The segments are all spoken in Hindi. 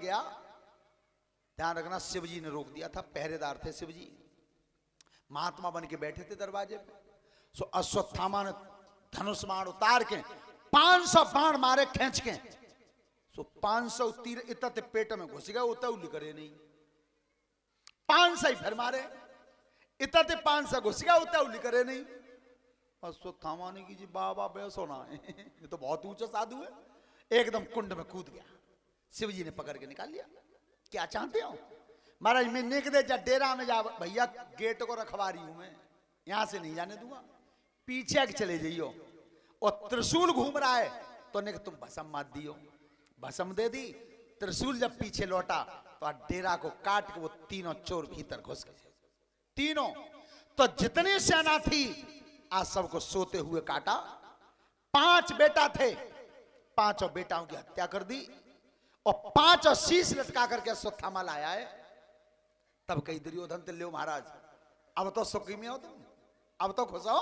गया। ध्यान रखना, शिव जी ने रोक दिया था, पहरेदार थे शिव जी, महात्मा बन के बैठे थे दरवाजे पे। सो अश्वत्थामा ने धनुष बाण उतार के 500 बाण मारे खींच के। सो 500 तीर इतने पेट में घुस गए, उतौली करे नहीं। 500 ही फिर मारे, इतने 500 घुस गया, उतौली करे नहीं। अश्वत्थामा ने की जी बाबा बैसो ना ये तो बहुत ऊंचा साधु है। एकदम कुंड में कूद गया, शिव जी ने पकड़ के निकाल लिया। क्या चाहते हो महाराज? मैं निक दे जा, डेरा में जा भैया, गेट को रखवा रही हूं मैं, यहां से नहीं जाने दूंगा, पीछे चले जाइयो। और त्रिशूल घूम रहा है तो निक तुम भस्म मार दियो, भस्म दे दी। त्रिशूल जब पीछे लौटा तो डेरा को काट के वो तीनों चोर भीतर घुस गए, तीनों। तो जितनी सेना थी आज सबको सोते हुए काटा। 5 बेटा थे, 5 बेटाओं की हत्या कर दी और 5 शीश लटका करके अश्वत्थामा लाया है। तब कही दुर्योधन ते लो महाराज, अब तो सुखी में हो तुम, अब तो खुश हो,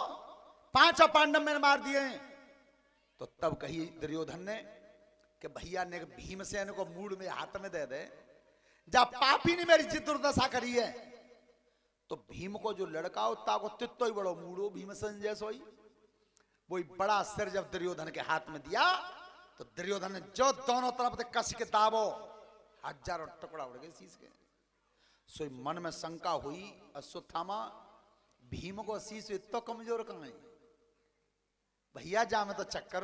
5 पांडव मैंने मार दिए। तो तब कही दुर्योधन ने कि भैया ने भीमसेन को मूड में हाथ में दे दे, जब पापी ने मेरी जिद दुर्दशा करी है। तो भीम को जो लड़का होता को तित्तो ही बड़ो मूडो भीमसेन जैसो ही। वही बड़ा सिर जब दुर्योधन के हाथ में दिया तो दुर्योधन ने जो दोनों तरफ से कस के दाबो, हजारों टुकड़ा उड़ गए शीश के। सो मन में शंका हुई, अश्वत्थामा भीम को शीश इतना कमजोर कहां है भैया, जा में तो चक्कर।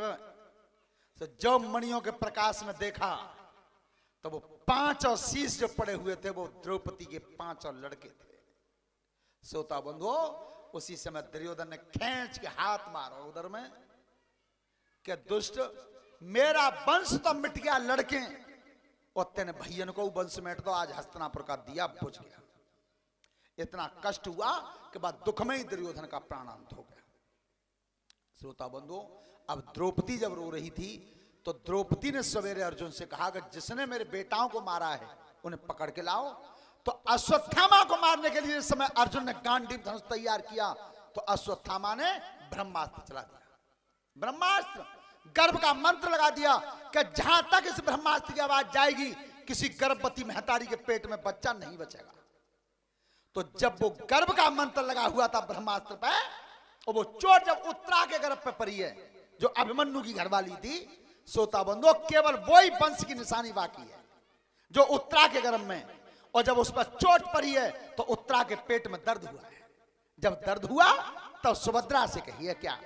तो जो मणियों के प्रकाश में देखा तो वो 5 शीश जो पड़े हुए थे वो द्रौपदी के 5 लड़के थे। सोता बंधु, उसी समय दुर्योधन ने खींच के हाथ मारो उधर में कि दुष्ट, मेरा वंश तो मिट गया लड़के, और तेने भैयन को वंश मिट तो आज हस्तिनापुर का दिया बुझ गया। इतना कष्ट हुआ कि बाद दुख में ही दुर्योधन का प्राणांत हो गया। श्रोता बंधु, अब द्रौपदी जब रो रही थी तो द्रौपदी ने सवेरे अर्जुन से कहा कि जिसने मेरे बेटाओं को मारा है उन्हें पकड़ के लाओ। तो अश्वत्थामा को मारने के लिए इस समय अर्जुन ने गांडीव धनुष तैयार किया, तो अश्वत्थामा ने ब्रह्मास्त्र चला दिया। ब्रह्मास्त्र गर्भ का मंत्र लगा दिया कि जहां तक इस ब्रह्मास्त्र की आवाज जाएगी किसी गर्भवती महतारी के पेट में बच्चा नहीं बचेगा। तो जब वो गर्भ का मंत्र लगा हुआ था ब्रह्मास्त्र पे, और वो चोट जब उत्तरा के गर्भ पे पड़ी है जो अभिमन्यु की घरवाली थी, सोता बंधु केवल वही वंश की निशानी बाकी है जो उत्तरा के गर्भ में। और जब उस पर चोट पड़ी है तो उत्तरा के पेट में दर्द हुआ है। जब दर्द हुआ तो सुभद्रा से कही है क्या,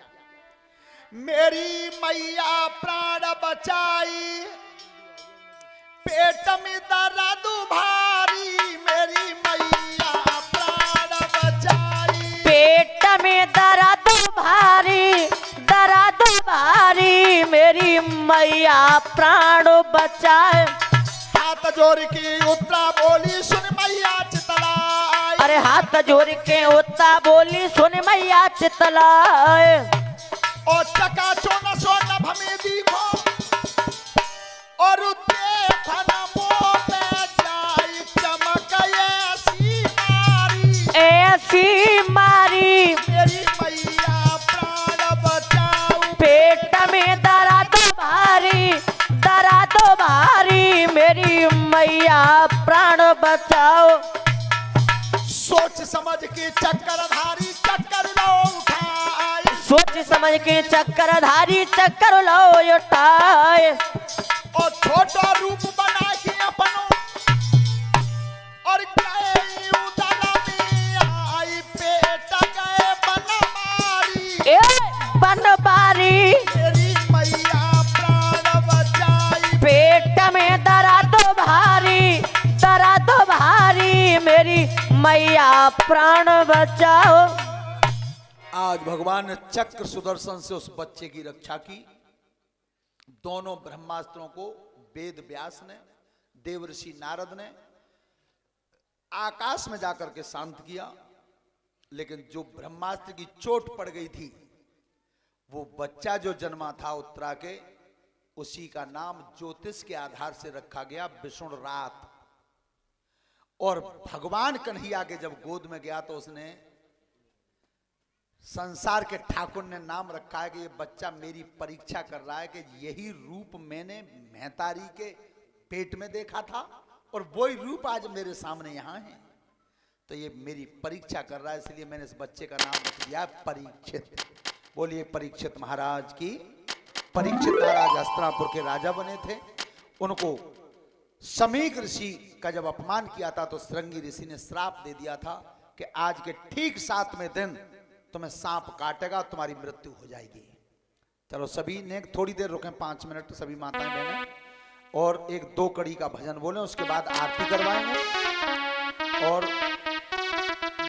मेरी मैया प्राण बचाई, पेट में दर्द भारी, मेरी मैया प्राण बचाई, पेट में दर्द भारी, दर्द भारी, मेरी मैया प्राण बचाए। हाथ जोड़ के उत्तरा बोली सुन मैया चितलाई, अरे हाथ जोड़ के उत्तरा बोली सुन मैया चितलाए। और चका चोना सोना भमे देखो, और देखन मुंह पे जाई चमक ऐसी मारी, ऐसी मारी, मेरी मैया प्राण बचाओ। पेट में दर्द भारी, दर्द भारी, मेरी मैया प्राण बचाओ। सोच समझ के चक्करधारी चक्कर लो उठाए, सोच समझ के चक्करधारी चक्कर लो उठाए। और छोटा रूप बना के अपनो, और गए उदर में आई, पेट गए बनमारी, बनबारी, मेरी मैया प्राण बचाई। पेट में दर्द भारी, दर्द भारी, मेरी मैया प्राण बचाओ। आज भगवान ने चक्र सुदर्शन से उस बच्चे की रक्षा की। दोनों ब्रह्मास्त्रों को वेद व्यास ने, देवर्षि नारद ने आकाश में जाकर के शांत किया। लेकिन जो ब्रह्मास्त्र की चोट पड़ गई थी, वो बच्चा जो जन्मा था उत्तरा के, उसी का नाम ज्योतिष के आधार से रखा गया विष्णु रात। और भगवान कन्हैया के जब गोद में गया तो उसने, संसार के ठाकुर ने नाम रखा है कि ये बच्चा मेरी परीक्षा कर रहा है कि यही रूप मैंने महतारी के पेट में देखा था और वही रूप आज मेरे सामने यहाँ है। तो ये मेरी परीक्षा कर रहा है, इसलिए मैंने इस बच्चे का नाम रख दिया परीक्षित। बोलिए परीक्षित महाराज की। परीक्षित महाराज हस्तिनापुर के राजा बने थे। उनको समीक ऋषि का जब अपमान किया था तो श्रृंगी ऋषि ने श्राप दे दिया था कि आज के ठीक 7वें दिन तुम्हें सांप काटेगा, तुम्हारी मृत्यु हो जाएगी। चलो सभी ने थोड़ी देर रुकें, 5 मिनट, सभी माताएं बहनें, और 1-2 कड़ी का भजन बोलें, उसके बाद आरती करवाएंगे और